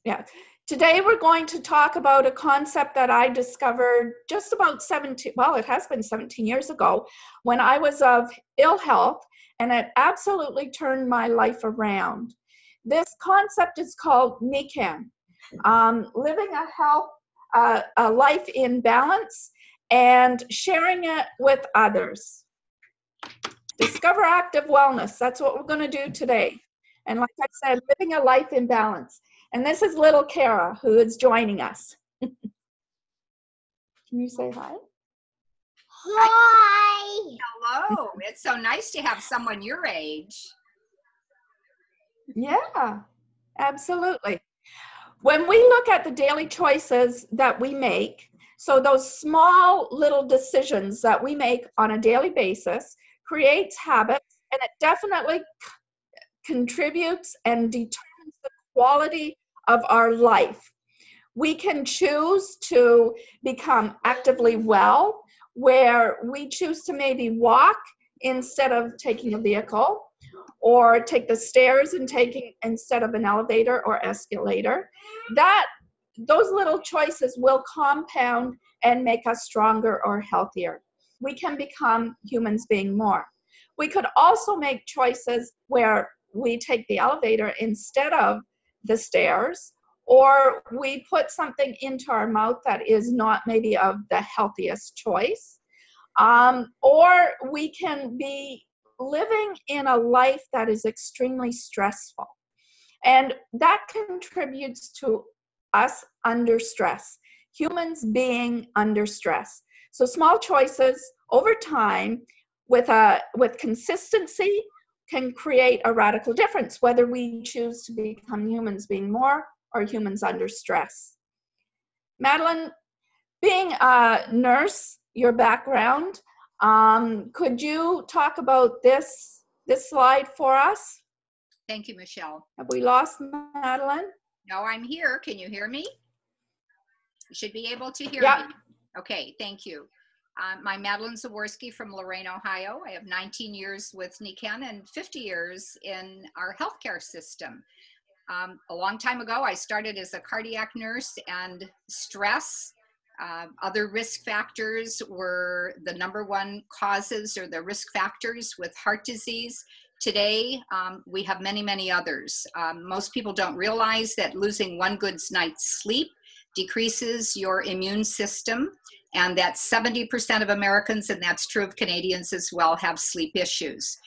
Yeah. Today we're going to talk about a concept that I discovered just about 17, well, it has been 17 years ago when I was of ill health, and it absolutely turned my life around. This concept is called NICAN, living a life in balance and sharing it with others. Discover active wellness. That's what we're going to do today. And like I said, living a life in balance. And this is little Kara who is joining us. Can you say hi? Hi. Hello. It's so nice to have someone your age. Yeah, absolutely. When we look at the daily choices that we make, so those small little decisions that we make on a daily basis creates habits, and it definitely contributes and determines the quality of our life. We can choose to become actively well, where we choose to maybe walk instead of taking a vehicle, or take the stairs and taking instead of an elevator or escalator. Those little choices will compound and make us stronger or healthier. We can become humans being more. We could also make choices where we take the elevator instead of the stairs, or we put something into our mouth that is not maybe of the healthiest choice, or we can be living in a life that is extremely stressful. And that contributes to us under stress, humans being under stress. So small choices over time with consistency can create a radical difference, whether we choose to become humans being more or humans under stress. Madeline, being a nurse, your background, could you talk about this slide for us? Thank you, Michelle. Have we lost Madeline? No, I'm here. Can you hear me? You should be able to hear me. Okay, thank you. I'm Madeline Zaworski from Lorain, Ohio. I have 19 years with NICAN and 50 years in our healthcare system. A long time ago, I started as a cardiac nurse, and stress, other risk factors were the #1 causes or the risk factors with heart disease. Today, we have many, many others. Most people don't realize that losing one good night's sleep decreases your immune system, and that 70% of Americans, and that's true of Canadians as well, have sleep issues.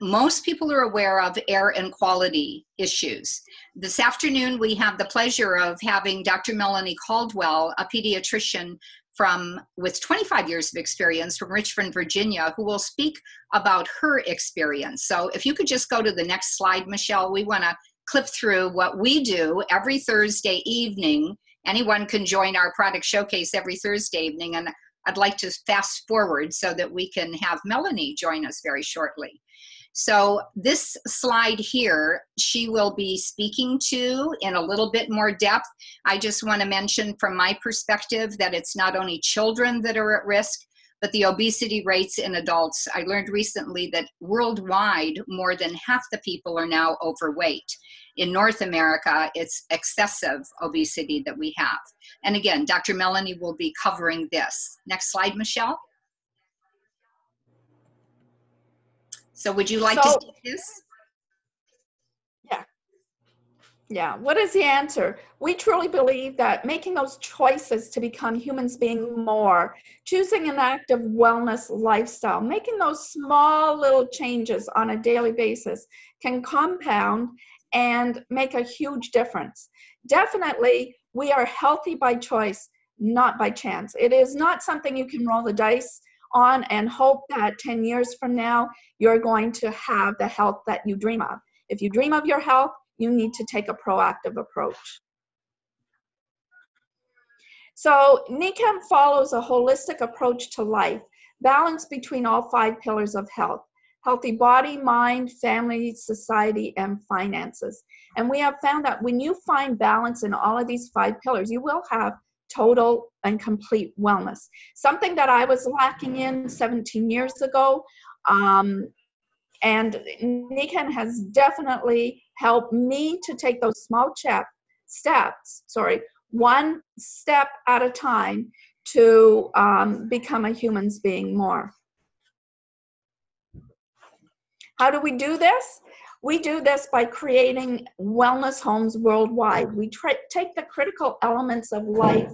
Most people are aware of air and quality issues. This afternoon, we have the pleasure of having Dr. Melanie Caldwell, a pediatrician with 25 years of experience from Richmond, Virginia, who will speak about her experience. So if you could just go to the next slide, Michelle, we want to clip through what we do every Thursday evening. Anyone can join our product showcase every Thursday evening, and I'd like to fast forward so that we can have Melanie join us very shortly. So this slide here, she will be speaking to in a little bit more depth. I just want to mention from my perspective that it's not only children that are at risk, but the obesity rates in adults. I learned recently that worldwide, more than half the people are now overweight. In North America, it's excessive obesity that we have. And again, Dr. Melanie will be covering this. Next slide, Michelle. So would you like to take this? Yeah, what is the answer? We truly believe that making those choices to become humans being more, choosing an active wellness lifestyle, making those small little changes on a daily basis can compound and make a huge difference. Definitely, we are healthy by choice, not by chance. It is not something you can roll the dice on and hope that 10 years from now, you're going to have the health that you dream of. If you dream of your health, you need to take a proactive approach. So NICAN follows a holistic approach to life, balance between all 5 pillars of health: healthy body, mind, family, society, and finances. And we have found that when you find balance in all of these 5 pillars, you will have total and complete wellness. Something that I was lacking in 17 years ago, and NICAN has definitely helped me to take those small one step at a time to become a human being more. How do we do this? We do this by creating wellness homes worldwide. We take the critical elements of life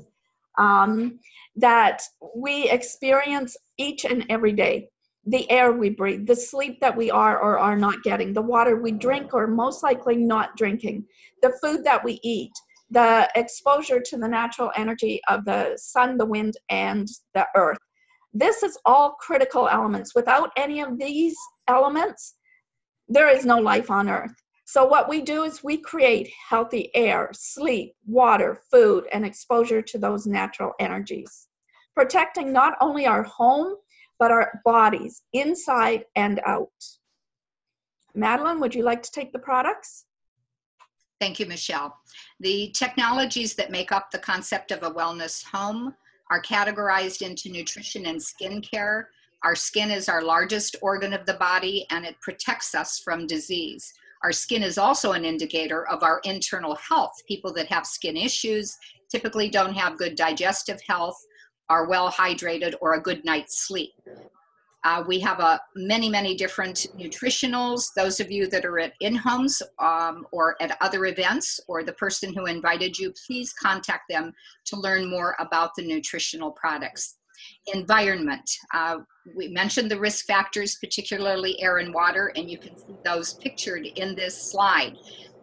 that we experience each and every day. The air we breathe, the sleep that we are or are not getting, the water we drink or most likely not drinking, the food that we eat, the exposure to the natural energy of the sun, the wind, and the earth. This is all critical elements. Without any of these elements, there is no life on earth. So what we do is we create healthy air, sleep, water, food, and exposure to those natural energies, protecting not only our home, but our bodies inside and out. Madeline, would you like to take the products? Thank you, Michelle. The technologies that make up the concept of a wellness home are categorized into nutrition and skincare. Our skin is our largest organ of the body, and it protects us from disease. Our skin is also an indicator of our internal health. People that have skin issues typically don't have good digestive health, are well hydrated, or a good night's sleep. We have many different nutritionals. Those of you that are at in-homes or at other events, or the person who invited you, please contact them to learn more about the nutritional products. Environment. We mentioned the risk factors, particularly air and water, and you can see those pictured in this slide.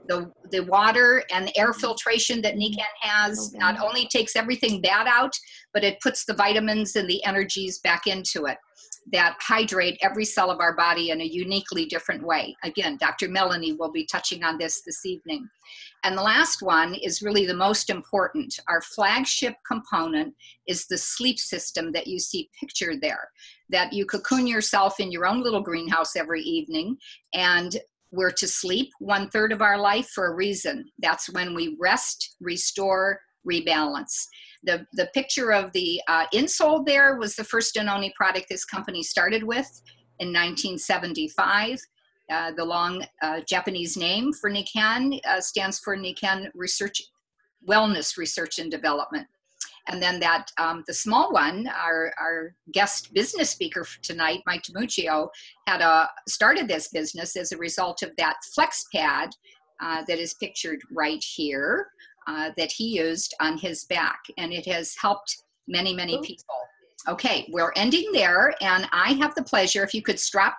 The water and air filtration that Nikan has not only takes everything bad out, but it puts the vitamins and the energies back into it that hydrate every cell of our body in a uniquely different way. Again, Dr. Melanie will be touching on this evening. And the last one is really the most important. Our flagship component is the sleep system that you see pictured there, that you cocoon yourself in your own little greenhouse every evening, and we're to sleep 1/3 of our life for a reason. That's when we rest, restore, rebalance. The picture of the insole there was the first and only product this company started with in 1975. The long Japanese name for Nikan stands for Nikan Wellness Research and Development. And then that the small one, our guest business speaker for tonight, Mike DiMuccio, had started this business as a result of that flex pad that is pictured right here that he used on his back. And it has helped many people. Okay, we're ending there, and I have the pleasure, if you could stop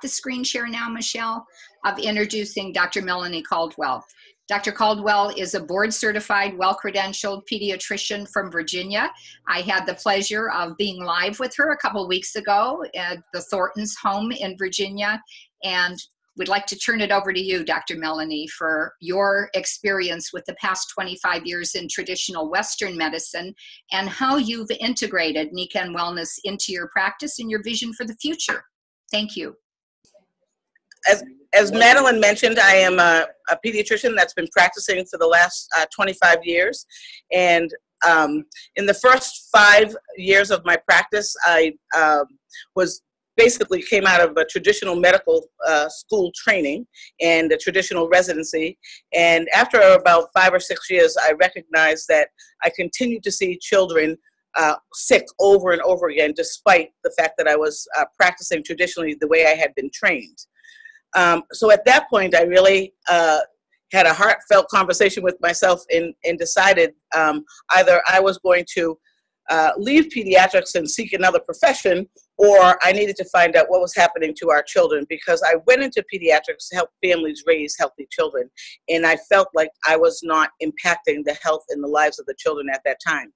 the screen share now, Michelle, of introducing Dr. Melanie Caldwell. Dr. Caldwell is a board-certified, well-credentialed pediatrician from Virginia. I had the pleasure of being live with her a couple weeks ago at the Thornton's home in Virginia, and we'd like to turn it over to you, Dr. Melanie, for your experience with the past 25 years in traditional Western medicine and how you've integrated Nikan Wellness into your practice and your vision for the future. Thank you. As Madeline mentioned, I am a pediatrician that's been practicing for the last 25 years. And in the first 5 years of my practice, I basically came out of a traditional medical school training and a traditional residency. And after about 5 or 6 years, I recognized that I continued to see children sick over and over again, despite the fact that I was practicing traditionally the way I had been trained. So at that point, I really had a heartfelt conversation with myself and decided either I was going to leave pediatrics and seek another profession, or I needed to find out what was happening to our children, because I went into pediatrics to help families raise healthy children, and I felt like I was not impacting the health and the lives of the children at that time.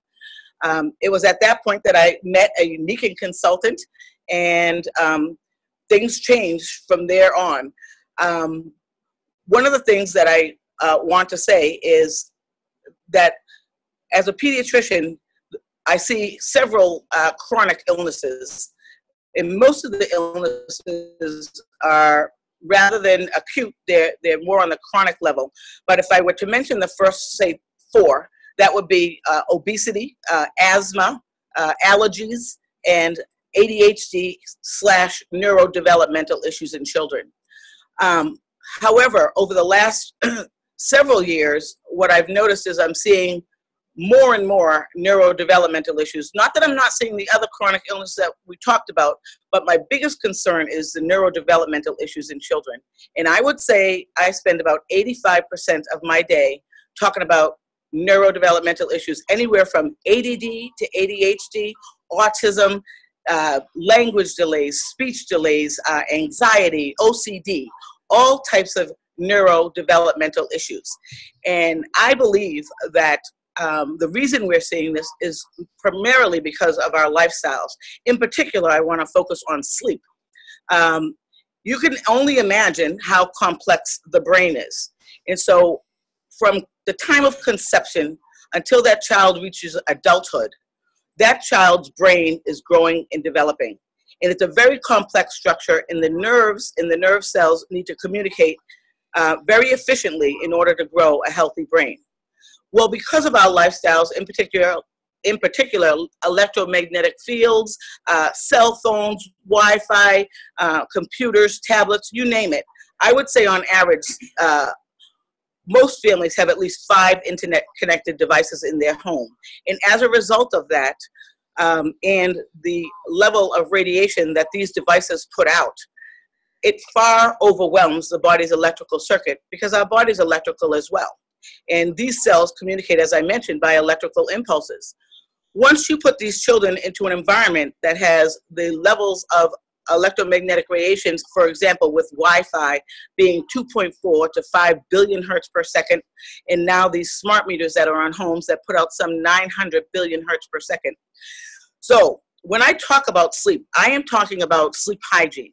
It was at that point that I met a Nikan consultant, and things changed from there on. One of the things that I want to say is that as a pediatrician, I see several chronic illnesses, and most of the illnesses are, rather than acute, they're more on the chronic level. But if I were to mention the first, say, 4, that would be obesity, asthma, allergies, and ADHD/neurodevelopmental issues in children. However, over the last several years, what I've noticed is I'm seeing more and more neurodevelopmental issues. Not that I'm not seeing the other chronic illnesses that we talked about, but my biggest concern is the neurodevelopmental issues in children. And I would say I spend about 85% of my day talking about neurodevelopmental issues, anywhere from ADD to ADHD, autism, language delays, speech delays, anxiety, OCD, all types of neurodevelopmental issues. And I believe that the reason we're seeing this is primarily because of our lifestyles. In particular, I want to focus on sleep. You can only imagine how complex the brain is. And so from the time of conception until that child reaches adulthood, that child's brain is growing and developing. And it's a very complex structure, and the nerves and the nerve cells need to communicate very efficiently in order to grow a healthy brain. Well, because of our lifestyles, in particular electromagnetic fields, cell phones, Wi-Fi, computers, tablets, you name it, I would say on average, most families have at least 5 internet-connected devices in their home. And as a result of that, and the level of radiation that these devices put out, it far overwhelms the body's electrical circuit, because our body's electrical as well. And these cells communicate, as I mentioned, by electrical impulses. Once you put these children into an environment that has the levels of electromagnetic radiations, for example, with Wi-Fi being 2.4 to 5 billion hertz per second, and now these smart meters that are on homes that put out some 900 billion hertz per second. So when I talk about sleep, I am talking about sleep hygiene.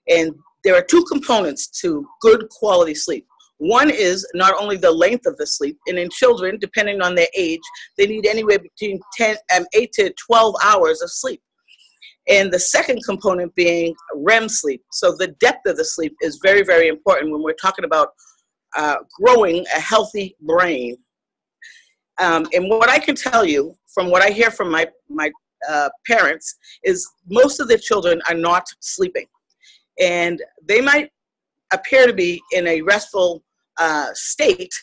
And there are 2 components to good quality sleep. One is not only the length of the sleep, and in children, depending on their age, they need anywhere between 8 to 12 hours of sleep. And the second component being REM sleep. So the depth of the sleep is very, very important when we're talking about growing a healthy brain. And what I can tell you from what I hear from my parents is most of the children are not sleeping. And they might appear to be in a restful state,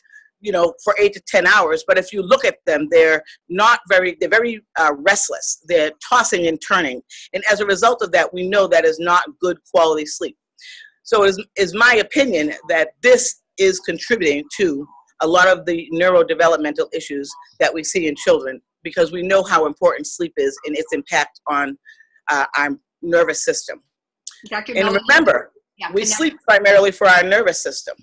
you know, for 8 to 10 hours. But if you look at them, they're very restless. They're tossing and turning. And as a result of that, we know that is not good quality sleep. So it is my opinion that this is contributing to a lot of the neurodevelopmental issues that we see in children, because we know how important sleep is and its impact on our nervous system. Dr. And Miller, remember, we sleep primarily for our nervous system.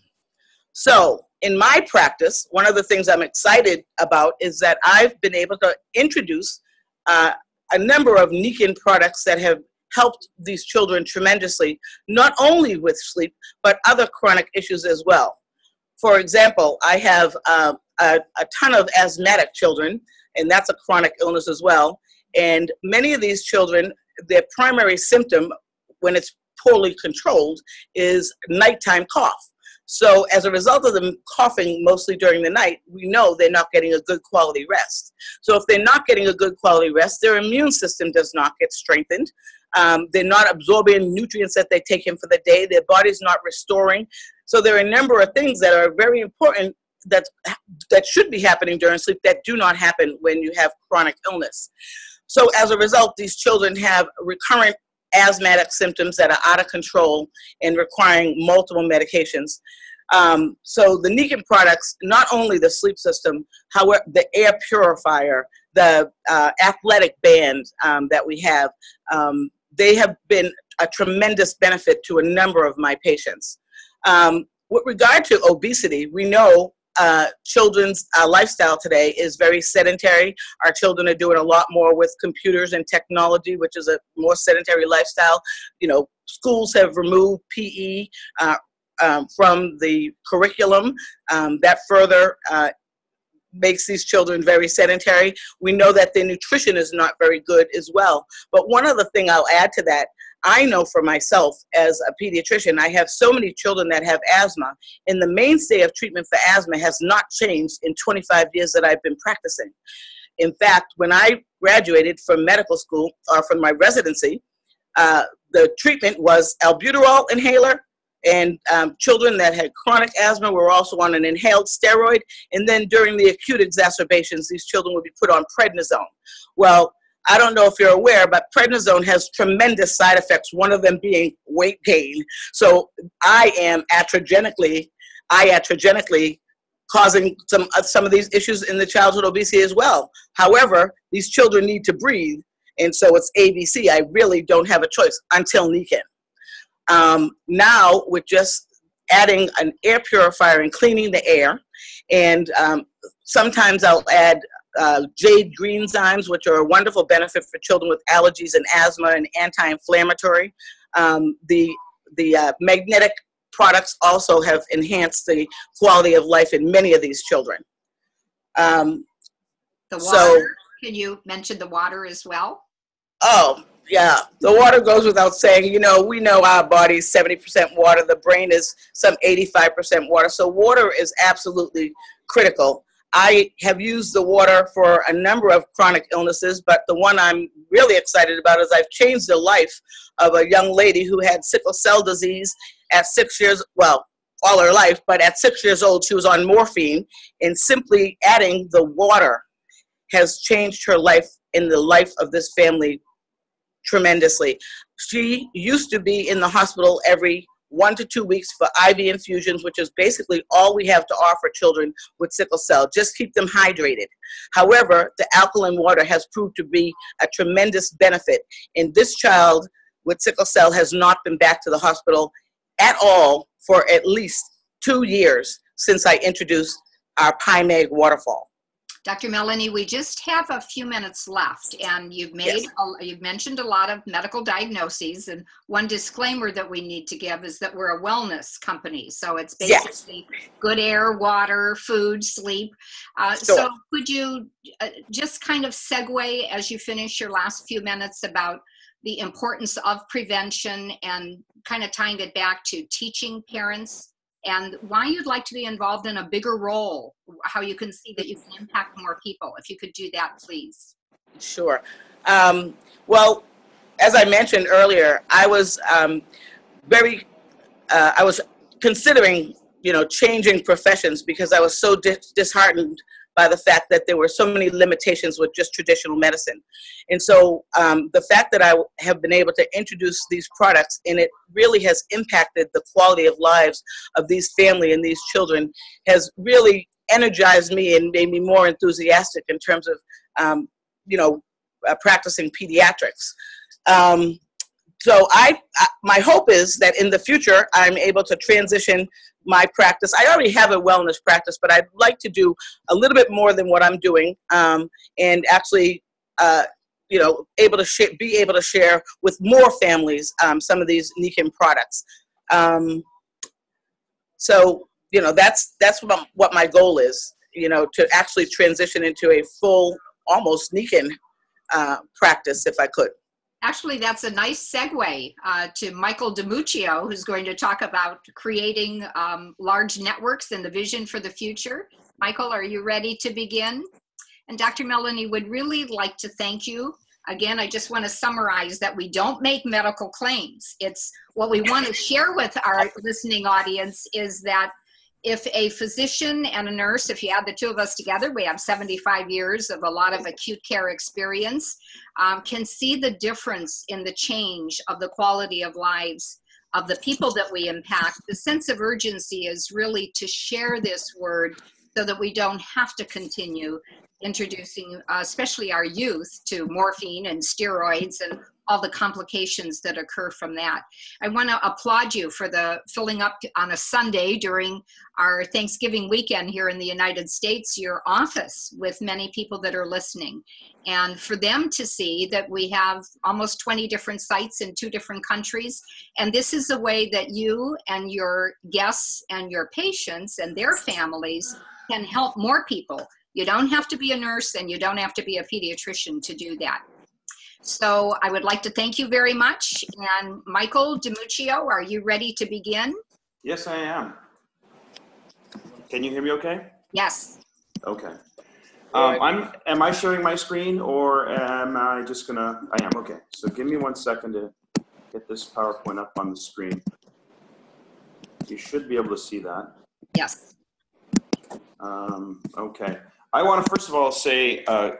So in my practice, one of the things I'm excited about is that I've been able to introduce a number of Nikken products that have helped these children tremendously, not only with sleep, but other chronic issues as well. For example, I have a ton of asthmatic children, and that's a chronic illness as well. And many of these children, their primary symptom, when it's poorly controlled, is nighttime cough. So as a result of them coughing mostly during the night, we know they're not getting a good quality rest. So if they're not getting a good quality rest, their immune system does not get strengthened. They're not absorbing nutrients that they take in for the day. Their body's not restoring. So there are a number of things that are very important that should be happening during sleep that do not happen when you have chronic illness. So as a result, these children have recurrent asthmatic symptoms that are out of control and requiring multiple medications. So the Nikken products, not only the sleep system, however, the air purifier, the athletic band that we have, they have been a tremendous benefit to a number of my patients. With regard to obesity, we know children's lifestyle today is very sedentary. Our children are doing a lot more with computers and technology, which is a more sedentary lifestyle. You know, schools have removed PE from the curriculum. That further makes these children very sedentary. We know that their nutrition is not very good as well. But one other thing I'll add to that, I know for myself as a pediatrician, I have so many children that have asthma, and the mainstay of treatment for asthma has not changed in 25 years that I've been practicing. In fact, when I graduated from medical school, or from my residency, the treatment was albuterol inhaler And children that had chronic asthma were also on an inhaled steroid. And then during the acute exacerbations, these children would be put on prednisone. Well, I don't know if you're aware, but prednisone has tremendous side effects, one of them being weight gain. So I am iatrogenically causing some of these issues in the childhood obesity as well. However, these children need to breathe, and so it's ABC. I really don't have a choice until Nican. Now, with just adding an air purifier and cleaning the air, and sometimes I'll add jade greenzymes, which are a wonderful benefit for children with allergies and asthma and anti-inflammatory. The magnetic products also have enhanced the quality of life in many of these children. The water, can you mention the water as well? Oh, yeah, the water goes without saying. You know, we know our body's 70% water, the brain is some 85% water, so water is absolutely critical. I have used the water for a number of chronic illnesses, but the one I'm really excited about is I've changed the life of a young lady who had sickle cell disease at 6 years, well, all her life, but at 6 years old, she was on morphine, and simply adding the water has changed her life and the life of this family tremendously. She used to be in the hospital every 1 to 2 weeks for IV infusions, which is basically all we have to offer children with sickle cell. Just keep them hydrated. However, the alkaline water has proved to be a tremendous benefit, and this child with sickle cell has not been back to the hospital at all for at least 2 years since I introduced our PyMag waterfall. Dr. Melanie, we just have a few minutes left, and you've mentioned a lot of medical diagnoses, and one disclaimer that we need to give is that we're a wellness company, so it's basically good air, water, food, sleep. Sure. So could you just kind of segue as you finish your last few minutes about the importance of prevention and kind of tying it back to teaching parents and why you'd like to be involved in a bigger role, how you can see that you can impact more people. If you could do that, please. Sure. Well, as I mentioned earlier, I was I was considering, changing professions because I was so disheartened by the fact that there were so many limitations with just traditional medicine. And so the fact that I have been able to introduce these products, and it really has impacted the quality of lives of these family and these children, has really energized me and made me more enthusiastic in terms of, practicing pediatrics. So my hope is that in the future, I'm able to transition my practice. I already have a wellness practice, but I'd like to do a little bit more than what I'm doing, and actually, be able to share with more families some of these Nican products. So, that's what my goal is, to actually transition into a full, almost Nican practice, if I could. Actually, that's a nice segue to Michael DiMuccio, who's going to talk about creating large networks and the vision for the future. Michael, are you ready to begin? And Dr. Melanie would really like to thank you. Again, I just want to summarize that we don't make medical claims. It's what we want to share with our listening audience is that if a physician and a nurse, if you add the two of us together, we have 75 years of a lot of acute care experience, can see the difference in the change of the quality of lives of the people that we impact. The sense of urgency is really to share this word so that we don't have to continue introducing, especially our youth, to morphine and steroids and all the complications that occur from that. I want to applaud you for the filling up on a Sunday during our Thanksgiving weekend here in the United States, your office with many people that are listening. And for them to see that we have almost 20 different sites in 2 different countries. And this is a way that you and your guests and your patients and their families can help more people. You don't have to be a nurse and you don't have to be a pediatrician to do that. So I would like to thank you very much. And Michael DiMuccio, are you ready to begin? Yes, I am. Can you hear me okay? Yes. Okay. Am I sharing my screen or am I just gonna, I am, okay. So give me 1 second to get this PowerPoint up on the screen. You should be able to see that. Yes. Okay. I want to first of all say a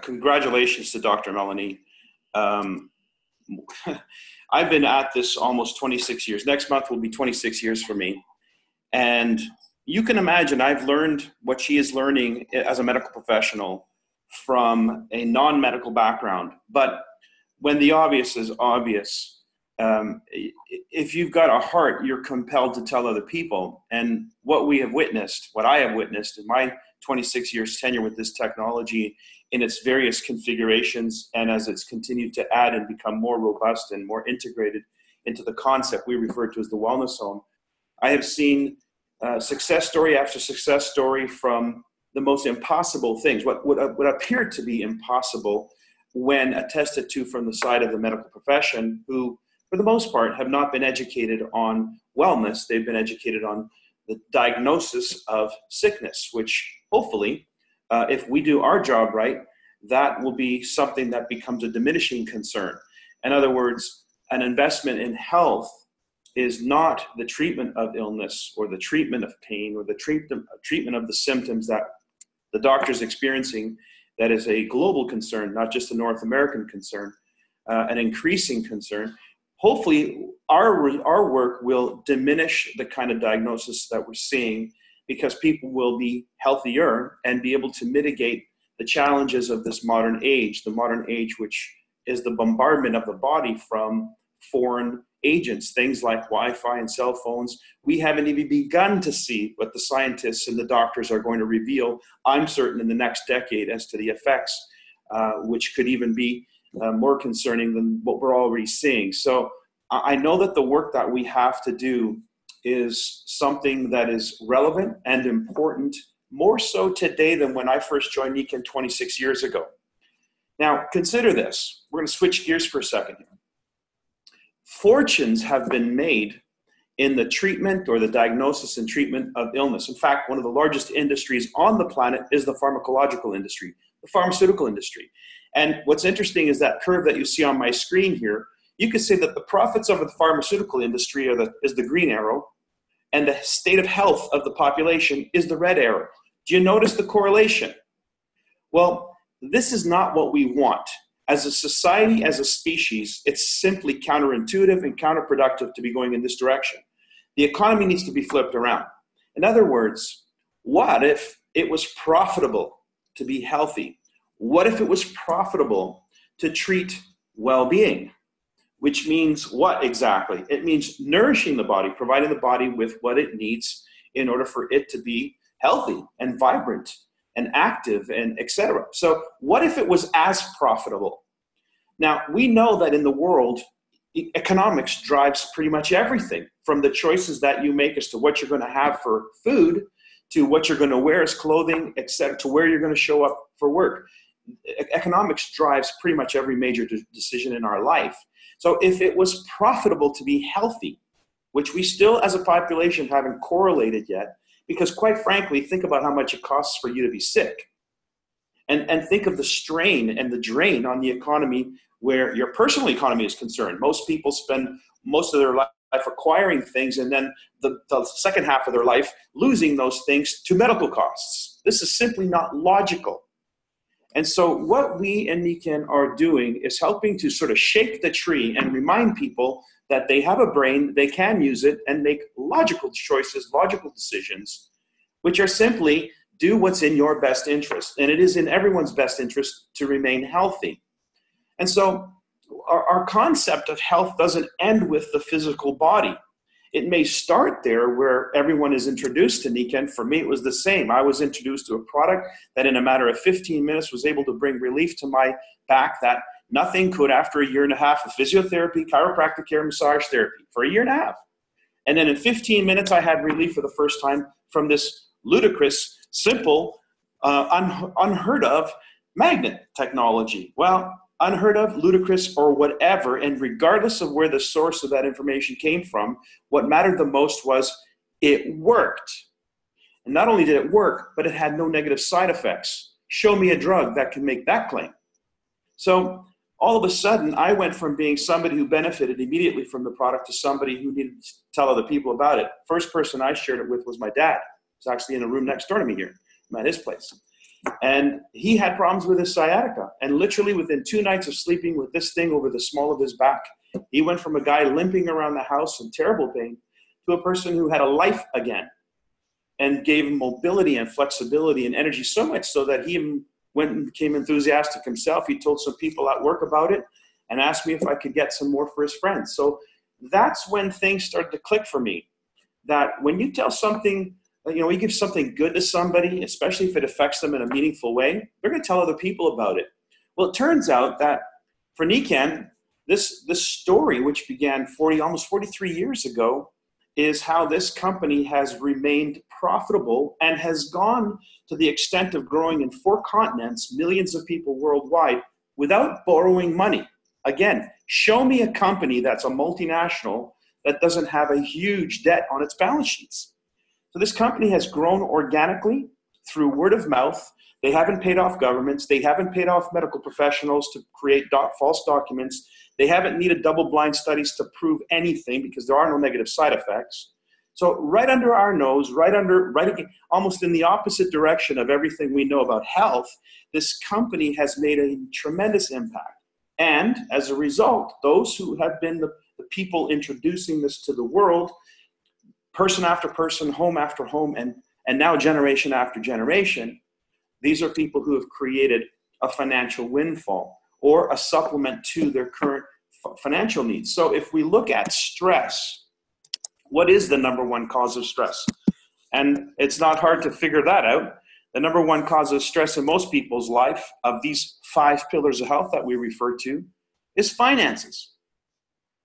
congratulations to Dr. Melanie. I've been at this almost 26 years. Next month will be 26 years for me. And you can imagine I've learned what she is learning as a medical professional from a non-medical background. But when the obvious is obvious, if you've got a heart, you're compelled to tell other people. And what I have witnessed in my 26 years tenure with this technology in its various configurations, and as it's continued to add and become more robust and more integrated into the concept we refer to as the wellness home, I have seen success story after success story from the most impossible things, what appeared to be impossible when attested to from the side of the medical profession, who for the most part have not been educated on wellness. They've been educated on the diagnosis of sickness, which hopefully, if we do our job right, that will be something that becomes a diminishing concern. In other words, an investment in health is not the treatment of illness or the treatment of pain or the treatment of the symptoms that the doctor's experiencing. That is a global concern, not just a North American concern, an increasing concern. Hopefully, our work will diminish the kind of diagnosis that we're seeing, because people will be healthier and be able to mitigate the challenges of this modern age, which is the bombardment of the body from foreign agents, things like Wi-Fi and cell phones. We haven't even begun to see what the scientists and the doctors are going to reveal, I'm certain, in the next decade as to the effects, which could even be more concerning than what we're already seeing. So I know that the work that we have to do is something that is relevant and important, more so today than when I first joined Nikken 26 years ago. Now, consider this. We're going to switch gears for a second here. Fortunes have been made in the treatment or the diagnosis and treatment of illness. In fact, one of the largest industries on the planet is the pharmacological industry, the pharmaceutical industry. And what's interesting is that curve that you see on my screen here. You could say that the profits of the pharmaceutical industry is the green arrow, and the state of health of the population is the red arrow. Do you notice the correlation? Well, this is not what we want. As a society, as a species, it's simply counterintuitive and counterproductive to be going in this direction. The economy needs to be flipped around. In other words, what if it was profitable to be healthy? What if it was profitable to treat well-being? Which means what exactly? It means nourishing the body, providing the body with what it needs in order for it to be healthy and vibrant and active and etc. So what if it was as profitable? Now, we know that in the world, economics drives pretty much everything, from the choices that you make as to what you're going to have for food, to what you're going to wear as clothing, etc., to where you're going to show up for work. Economics drives pretty much every major decision in our life. So if it was profitable to be healthy, which we still as a population haven't correlated yet, because quite frankly, think about how much it costs for you to be sick. And think of the strain and the drain on the economy where your personal economy is concerned. Most people spend most of their life acquiring things, and then the second half of their life losing those things to medical costs. This is simply not logical. And so what we in Nikken are doing is helping to sort of shake the tree and remind people that they have a brain, they can use it, and make logical choices, logical decisions, which are simply do what's in your best interest. And it is in everyone's best interest to remain healthy. And so our concept of health doesn't end with the physical body. It may start there where everyone is introduced to Nikken. For me, it was the same. I was introduced to a product that in a matter of 15 minutes was able to bring relief to my back that nothing could after a year and a half of physiotherapy, chiropractic care, massage therapy for a year and a half. And then in 15 minutes, I had relief for the first time from this ludicrous, simple, unheard of magnet technology. Well, unheard of, ludicrous, or whatever, and regardless of where the source of that information came from, what mattered the most was it worked. And not only did it work, but it had no negative side effects. Show me a drug that can make that claim. So all of a sudden, I went from being somebody who benefited immediately from the product to somebody who needed to tell other people about it. First person I shared it with was my dad. He's actually in a room next door to me here. I'm at his place. And he had problems with his sciatica. And literally within 2 nights of sleeping with this thing over the small of his back, he went from a guy limping around the house in terrible pain to a person who had a life again and gave him mobility and flexibility and energy, so much so that he went and became enthusiastic himself. He told some people at work about it and asked me if I could get some more for his friends. So that's when things started to click for me, that when you tell something, you give something good to somebody, especially if it affects them in a meaningful way, they're going to tell other people about it. Well, it turns out that for Nikan, this story, which began almost 43 years ago, is how this company has remained profitable and has gone to the extent of growing in 4 continents, millions of people worldwide, without borrowing money. Again, show me a company that's a multinational that doesn't have a huge debt on its balance sheets. So this company has grown organically through word of mouth. They haven't paid off governments. They haven't paid off medical professionals to create false documents. They haven't needed double-blind studies to prove anything because there are no negative side effects. So right under our nose, almost in the opposite direction of everything we know about health, this company has made a tremendous impact. And as a result, those who have been the people introducing this to the world, person after person, home after home, and now generation after generation, these are people who have created a financial windfall or a supplement to their current financial needs. So if we look at stress, what is the number one cause of stress? And it's not hard to figure that out. The number one cause of stress in most people's life of these 5 pillars of health that we refer to is finances.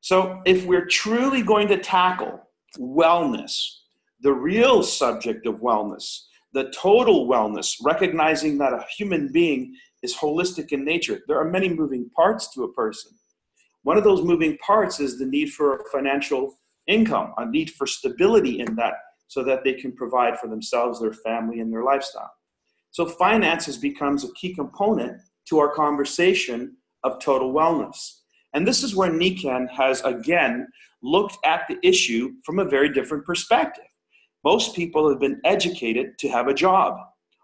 So if we're truly going to tackle wellness, the real subject of wellness, the total wellness, recognizing that a human being is holistic in nature, there are many moving parts to a person. One of those moving parts is the need for financial income, a need for stability in that so that they can provide for themselves, their family, and their lifestyle. So finances becomes a key component to our conversation of total wellness. And this is where Nikan has, again, looked at the issue from a very different perspective. Most people have been educated to have a job,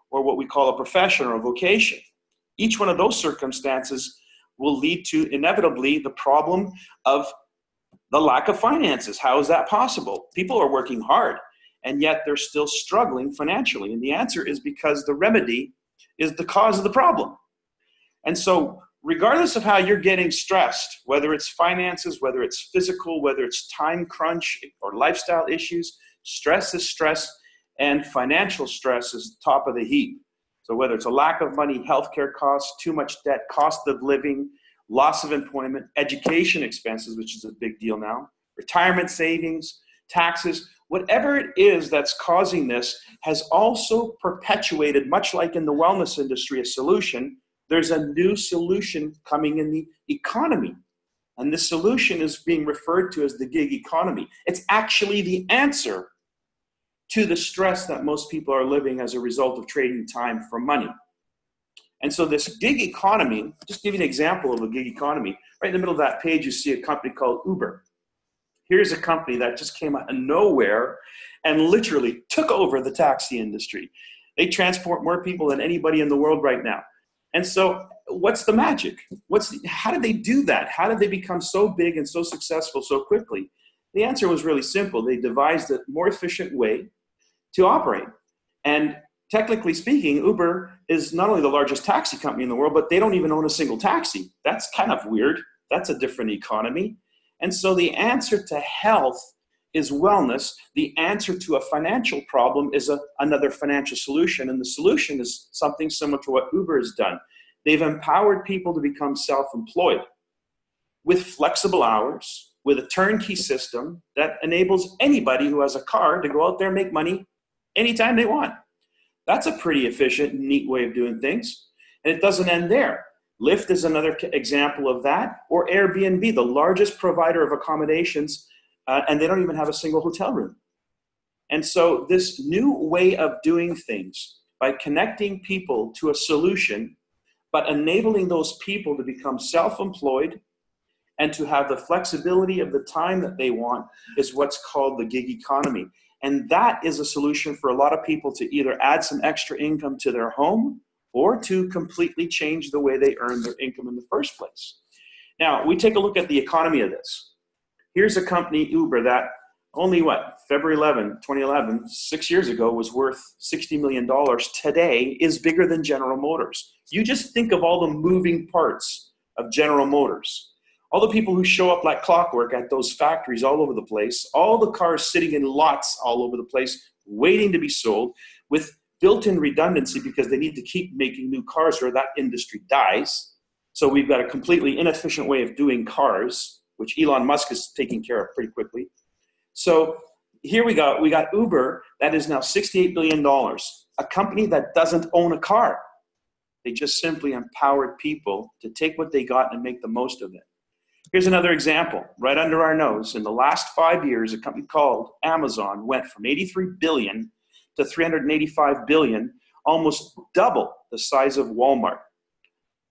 or what we call a profession or a vocation. Each one of those circumstances will lead to inevitably the problem of the lack of finances. How is that possible? People are working hard, and yet they're still struggling financially. And the answer is because the remedy is the cause of the problem. And so regardless of how you're getting stressed, whether it's finances, whether it's physical, whether it's time crunch or lifestyle issues, stress is stress, and financial stress is top of the heap. So whether it's a lack of money, healthcare costs, too much debt, cost of living, loss of employment, education expenses, which is a big deal now, retirement savings, taxes, whatever it is that's causing this has also perpetuated, much like in the wellness industry, a solution. There's a new solution coming in the economy. And this solution is being referred to as the gig economy. It's actually the answer to the stress that most people are living as a result of trading time for money. And so this gig economy, just give you an example of a gig economy. Right in the middle of that page, you see a company called Uber. Here's a company that just came out of nowhere and literally took over the taxi industry. They transport more people than anybody in the world right now. And so what's the magic? How did they do that? How did they become so big and so successful so quickly? The answer was really simple. They devised a more efficient way to operate. And technically speaking, Uber is not only the largest taxi company in the world, but they don't even own a single taxi. That's kind of weird. That's a different economy. And so the answer to health is wellness. The answer to a financial problem is another financial solution. And the solution is something similar to what Uber has done. They've empowered people to become self-employed with flexible hours, with a turnkey system that enables anybody who has a car to go out there and make money anytime they want. That's a pretty efficient and neat way of doing things. And it doesn't end there. Lyft is another example of that, or Airbnb, the largest provider of accommodations, and they don't even have a single hotel room. And so this new way of doing things, by connecting people to a solution, but enabling those people to become self-employed and to have the flexibility of the time that they want is what's called the gig economy. And that is a solution for a lot of people to either add some extra income to their home or to completely change the way they earn their income in the first place. Now, we take a look at the economy of this. Here's a company, Uber, that only February 11, 2011, 6 years ago, was worth $60 million. Today is bigger than General Motors. You just think of all the moving parts of General Motors. All the people who show up like clockwork at those factories all over the place, all the cars sitting in lots all over the place, waiting to be sold with built-in redundancy because they need to keep making new cars or that industry dies. So we've got a completely inefficient way of doing cars, which Elon Musk is taking care of pretty quickly. So here we got Uber that is now $68 billion, a company that doesn't own a car. They just simply empowered people to take what they got and make the most of it. Here's another example, right under our nose. In the last 5 years, a company called Amazon went from 83 billion to 385 billion, almost double the size of Walmart.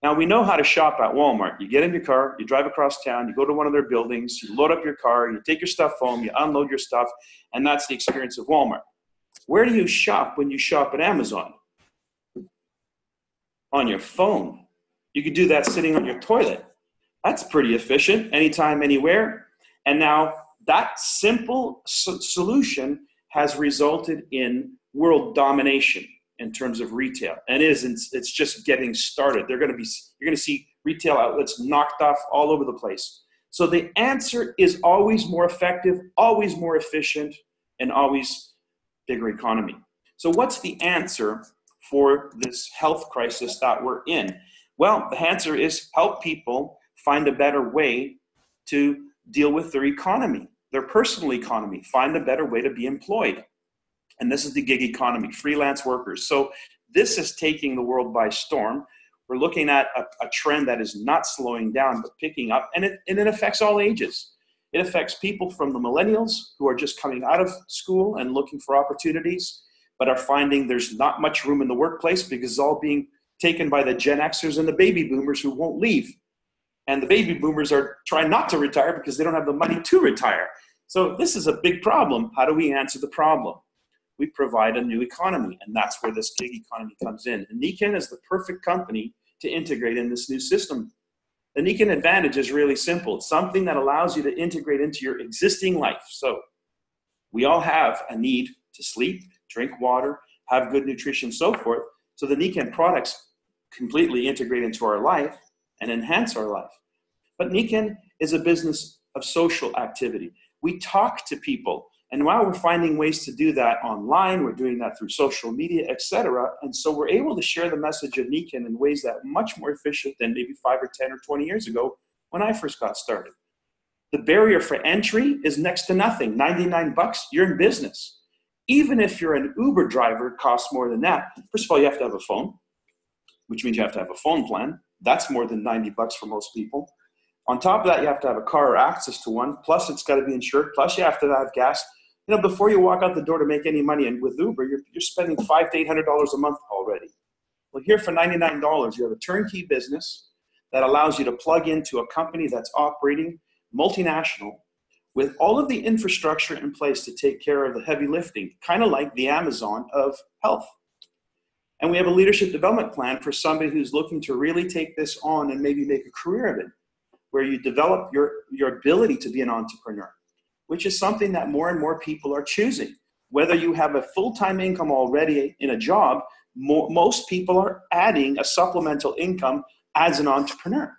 Now, we know how to shop at Walmart. You get in your car, you drive across town, you go to one of their buildings, you load up your car, you take your stuff home, you unload your stuff, and that's the experience of Walmart. Where do you shop when you shop at Amazon? On your phone. You could do that sitting on your toilet. That's pretty efficient, anytime, anywhere. And now that simple solution has resulted in world domination in terms of retail. And it's just getting started. You're going to see retail outlets knocked off all over the place. So the answer is always more effective, always more efficient, and always bigger economy. So what's the answer for this health crisis that we're in? Well, the answer is help people find a better way to deal with their economy, their personal economy, find a better way to be employed. And this is the gig economy, freelance workers. So this is taking the world by storm. We're looking at a trend that is not slowing down, but picking up, and it affects all ages. It affects people from the millennials who are just coming out of school and looking for opportunities, but are finding there's not much room in the workplace because it's all being taken by the Gen Xers and the baby boomers who won't leave. And the baby boomers are trying not to retire because they don't have the money to retire. So this is a big problem. How do we answer the problem? We provide a new economy, and that's where this gig economy comes in. And Niken is the perfect company to integrate in this new system. The Niken Advantage is really simple. It's something that allows you to integrate into your existing life. So we all have a need to sleep, drink water, have good nutrition, so forth. So the Niken products completely integrate into our life and enhance our life. But Niken is a business of social activity. We talk to people. And while we're finding ways to do that online, we're doing that through social media, etc. And so we're able to share the message of Niken in ways that are much more efficient than maybe 5 or 10 or 20 years ago when I first got started. The barrier for entry is next to nothing. 99 bucks, you're in business. Even if you're an Uber driver, it costs more than that. First of all, you have to have a phone, which means you have to have a phone plan. That's more than 90 bucks for most people. On top of that, you have to have a car or access to one. Plus, it's got to be insured. Plus, you have to have gas. You know, before you walk out the door to make any money, and with Uber, you're spending $500 to $800 a month already. Well, here for $99, you have a turnkey business that allows you to plug into a company that's operating multinational with all of the infrastructure in place to take care of the heavy lifting, kind of like the Amazon of health. And we have a leadership development plan for somebody who's looking to really take this on and maybe make a career of it, where you develop your ability to be an entrepreneur, which is something that more and more people are choosing. Whether you have a full-time income already in a job, most people are adding a supplemental income as an entrepreneur.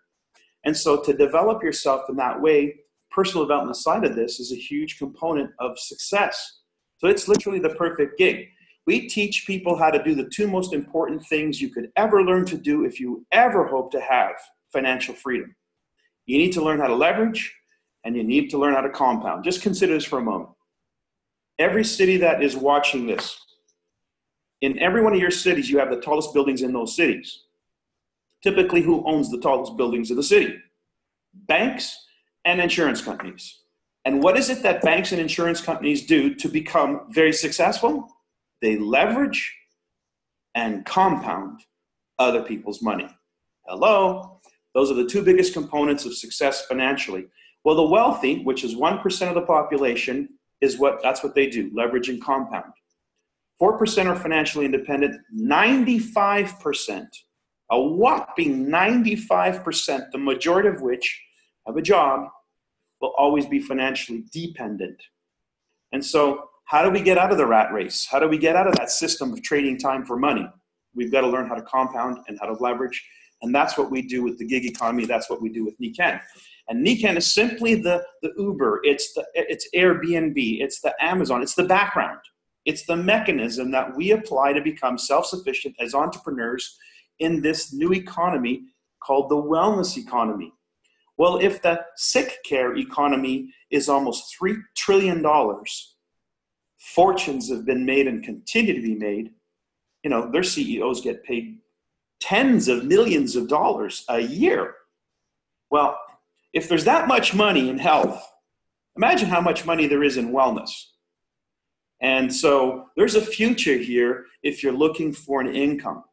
And so to develop yourself in that way, personal development side of this is a huge component of success. So it's literally the perfect gig. We teach people how to do the two most important things you could ever learn to do if you ever hope to have financial freedom. You need to learn how to leverage, and you need to learn how to compound. Just consider this for a moment. Every city that is watching this, in every one of your cities, you have the tallest buildings in those cities. Typically, who owns the tallest buildings of the city? Banks and insurance companies. And what is it that banks and insurance companies do to become very successful? They leverage and compound other people's money. Hello? Those are the two biggest components of success financially. Well, the wealthy, which is 1% of the population, that's what they do, leverage and compound. 4% are financially independent. 95%, a whopping 95%, the majority of which have a job, will always be financially dependent. And so how do we get out of the rat race? How do we get out of that system of trading time for money? We've got to learn how to compound and how to leverage. And that's what we do with the gig economy. That's what we do with Nikken. And Nikken is simply the Uber. It's Airbnb. It's the Amazon. It's the background. It's the mechanism that we apply to become self-sufficient as entrepreneurs in this new economy called the wellness economy. Well, if the sick care economy is almost $3 trillion, fortunes have been made and continue to be made. You know, their CEOs get paid tens of millions of dollars a year. Well, if there's that much money in health, imagine how much money there is in wellness. And so there's a future here if you're looking for an income.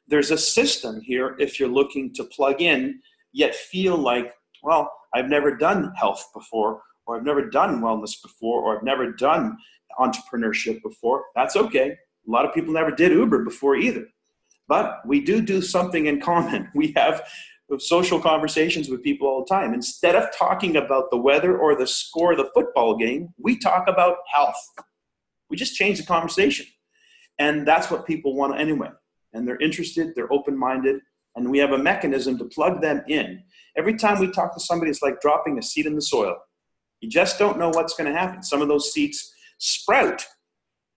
There's a system here if you're looking to plug in, yet feel like, well, I've never done health before, or I've never done wellness before, or I've never done entrepreneurship before. That's okay. A lot of people never did Uber before either. But we do something in common. We have social conversations with people all the time. Instead of talking about the weather or the score of the football game, we talk about health. We just change the conversation. And that's what people want anyway. And they're interested, they're open-minded, and we have a mechanism to plug them in. Every time we talk to somebody, it's like dropping a seed in the soil. You just don't know what's going to happen. Some of those seeds sprout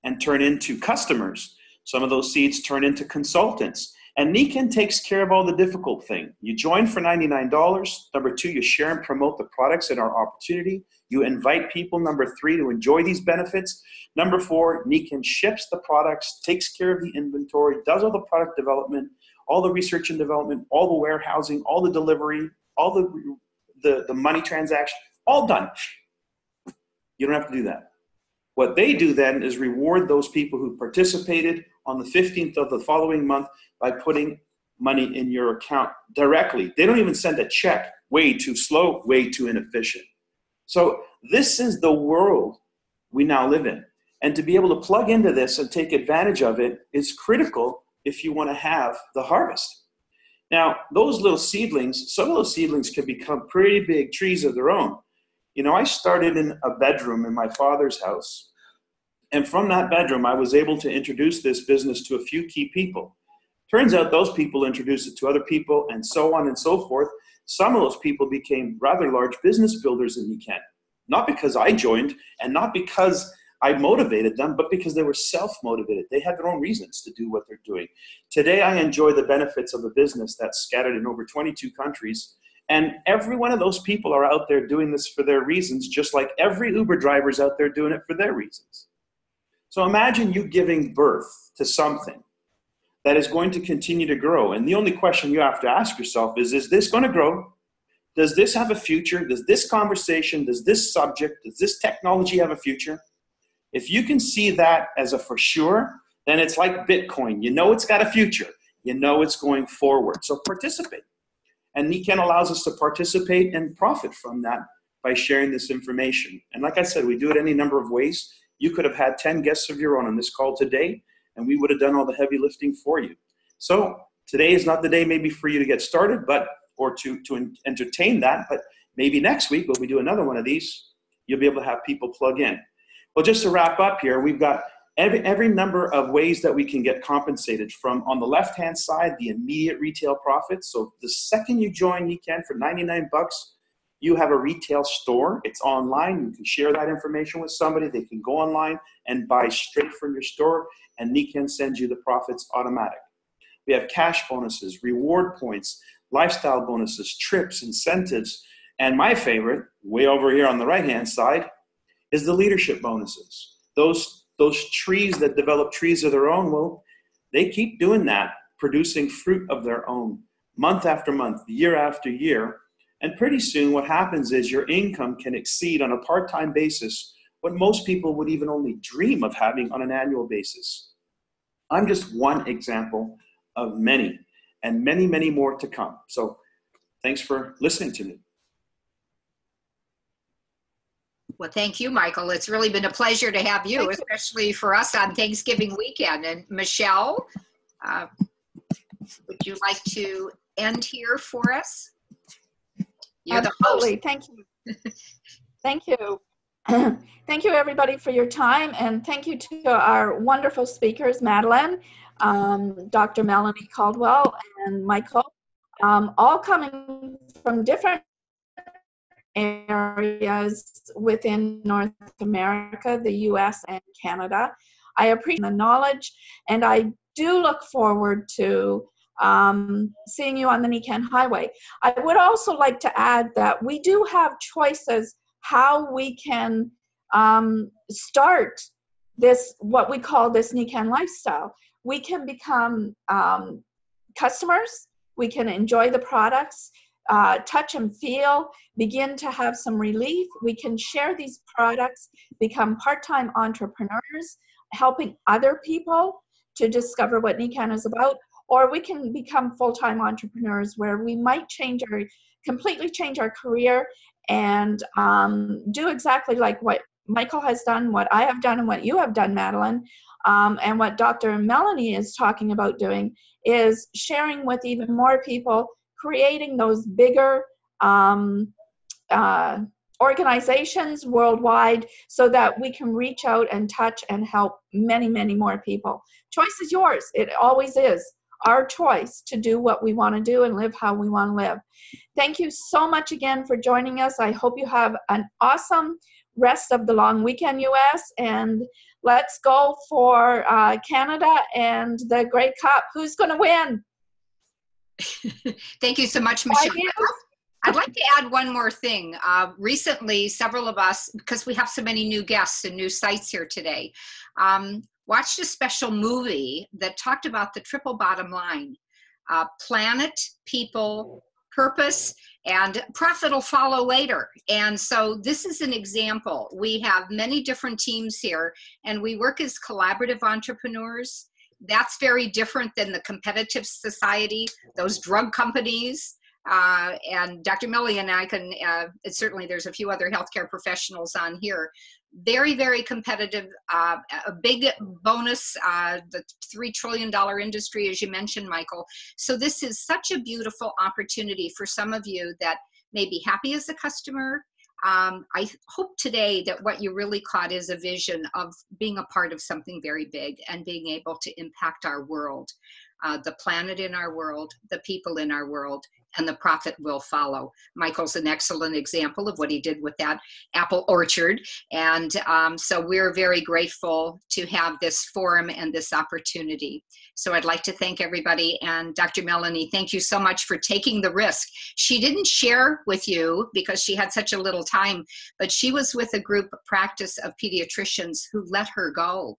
and turn into customers. Some of those seeds turn into consultants. And Nikken takes care of all the difficult thing. You join for $99. Number 2, you share and promote the products in our opportunity. You invite people, number 3, to enjoy these benefits. Number 4, Nikken ships the products, takes care of the inventory, does all the product development, all the research and development, all the warehousing, all the delivery, all the money transaction, all done. You don't have to do that. What they do then is reward those people who participated on the 15th of the following month by putting money in your account directly. They don't even send a check. Way too slow, way too inefficient. So this is the world we now live in. And to be able to plug into this and take advantage of it is critical if you want to have the harvest. Now, those little seedlings, some of those seedlings can become pretty big trees of their own. You know, I started in a bedroom in my father's house. And from that bedroom, I was able to introduce this business to a few key people. Turns out those people introduced it to other people, and so on and so forth. Some of those people became rather large business builders in Nikken. Not because I joined, and not because I motivated them, but because they were self-motivated. They had their own reasons to do what they're doing. Today, I enjoy the benefits of a business that's scattered in over 22 countries. And every one of those people are out there doing this for their reasons, just like every Uber driver is out there doing it for their reasons. So imagine you giving birth to something that is going to continue to grow. And the only question you have to ask yourself is this going to grow? Does this have a future? Does this conversation, does this subject, does this technology have a future? If you can see that as a for sure, then it's like Bitcoin. You know it's got a future. You know it's going forward. So participate. And Nikken allows us to participate and profit from that by sharing this information. And like I said, we do it any number of ways. You could have had 10 guests of your own on this call today, and we would have done all the heavy lifting for you. So today is not the day maybe for you to get started, or to entertain that, but maybe next week when we do another one of these, you'll be able to have people plug in. Well, just to wrap up here, we've got every number of ways that we can get compensated from. On the left-hand side, the immediate retail profits. So the second you join Nikken for 99 bucks, you have a retail store. It's online. You can share that information with somebody. They can go online and buy straight from your store, and Nikken sends you the profits automatic. We have cash bonuses, reward points, lifestyle bonuses, trips, incentives, and my favorite, way over here on the right-hand side, is the leadership bonuses. Those trees that develop trees of their own, well, they keep doing that, producing fruit of their own, month after month, year after year. And pretty soon what happens is your income can exceed on a part-time basis what most people would even only dream of having on an annual basis. I'm just one example of many. and many, many more to come. So thanks for listening to me. Well, thank you, Michael. It's really been a pleasure to have you, especially for us on Thanksgiving weekend. And Michelle, would you like to end here for us? You're Absolutely. the host. Thank you. Thank you. Thank you, everybody, for your time. And thank you to our wonderful speakers, Madeline, Dr. Melanie Caldwell, and Michael, all coming from different areas within North America, the US, and Canada. I appreciate the knowledge, and I do look forward to seeing you on the Nican Highway. I would also like to add that we do have choices how we can start this, what we call this Nican lifestyle. We can become customers, we can enjoy the products, touch and feel, begin to have some relief. We can share these products, become part-time entrepreneurs, helping other people to discover what Nican is about, or we can become full-time entrepreneurs where we might completely change our career and do exactly like what Michael has done, what I have done, and what you have done, Madeline, and what Dr. Melanie is talking about doing is sharing with even more people, creating those bigger organizations worldwide so that we can reach out and touch and help many, many more people. Choice is yours. It always is our choice to do what we want to do and live how we want to live. Thank you so much again for joining us. I hope you have an awesome rest of the long weekend, US, and let's go for Canada and the Grey Cup. Who's going to win? Thank you so much, Michelle. I'd like to add one more thing. Recently, several of us, because we have so many new guests and new sites here today, watched a special movie that talked about the triple bottom line. Planet, people, purpose, and profit will follow later. And so this is an example. We have many different teams here, and we work as collaborative entrepreneurs. That's very different than the competitive society, those drug companies. And Dr. Millie and I can, certainly there's a few other healthcare professionals on here, very, very competitive, a big bonus, the $3 trillion industry, as you mentioned, Michael. So this is such a beautiful opportunity for some of you that may be happy as a customer. I hope today that what you really caught is a vision of being a part of something very big and being able to impact our world, the planet in our world, the people in our world, and the profit will follow. Michael's an excellent example of what he did with that apple orchard. And so we're very grateful to have this forum and this opportunity. So I'd like to thank everybody. And Dr. Melanie, thank you so much for taking the risk. She didn't share with you because she had such a little time, but she was with a group practice of pediatricians who let her go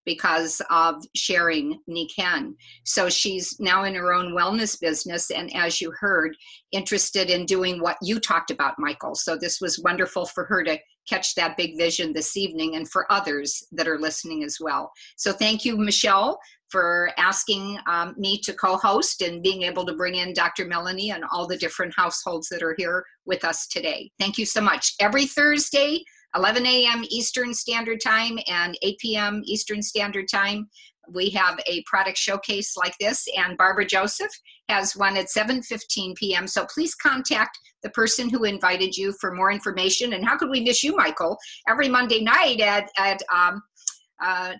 because of sharing Nican. So she's now in her own wellness business, and as you heard, interested in doing what you talked about, Michael. So this was wonderful for her to catch that big vision this evening, and for others that are listening as well. So thank you, Michelle, for asking me to co-host and being able to bring in Dr. Melanie and all the different households that are here with us today. Thank you so much. Every Thursday, 11 a.m. Eastern Standard Time and 8 p.m. Eastern Standard Time, we have a product showcase like this, and Barbara Joseph has one at 7:15 p.m. So please contact the person who invited you for more information. And how could we miss you, Michael? Every Monday night at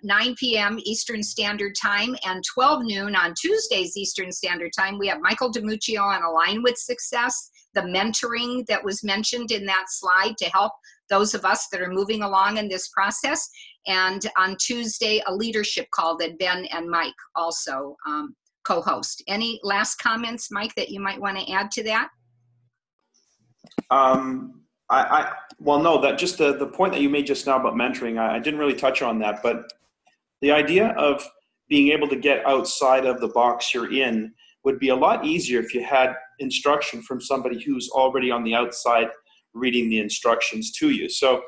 9 p.m. Eastern Standard Time and 12 noon on Tuesdays Eastern Standard Time, we have Michael DiMuccio on Align with Success, the mentoring that was mentioned in that slide to help those of us that are moving along in this process. And on Tuesday, a leadership call that Ben and Mike also co-host. Any last comments, Mike, that you might want to add to that? Well, no, that just the point that you made just now about mentoring, I didn't really touch on that, but the idea of being able to get outside of the box you're in would be a lot easier if you had instruction from somebody who's already on the outside reading the instructions to you. So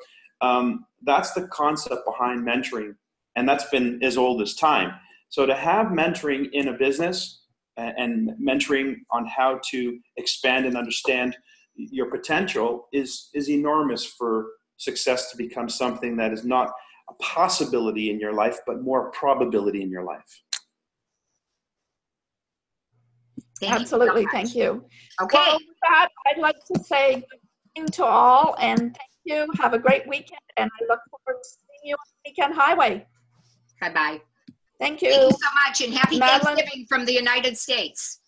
that's the concept behind mentoring, and that's been as old as time. So to have mentoring in a business and mentoring on how to expand and understand your potential is enormous for success to become something that is not a possibility in your life, but more a probability in your life. Absolutely, thank you. Okay. Well, with that, I'd like to say thank you to all, and thank you. Have a great weekend, and I look forward to seeing you on the Weekend Highway. Bye-bye. Thank you. Thank you so much, and happy Madeline. Thanksgiving from the United States.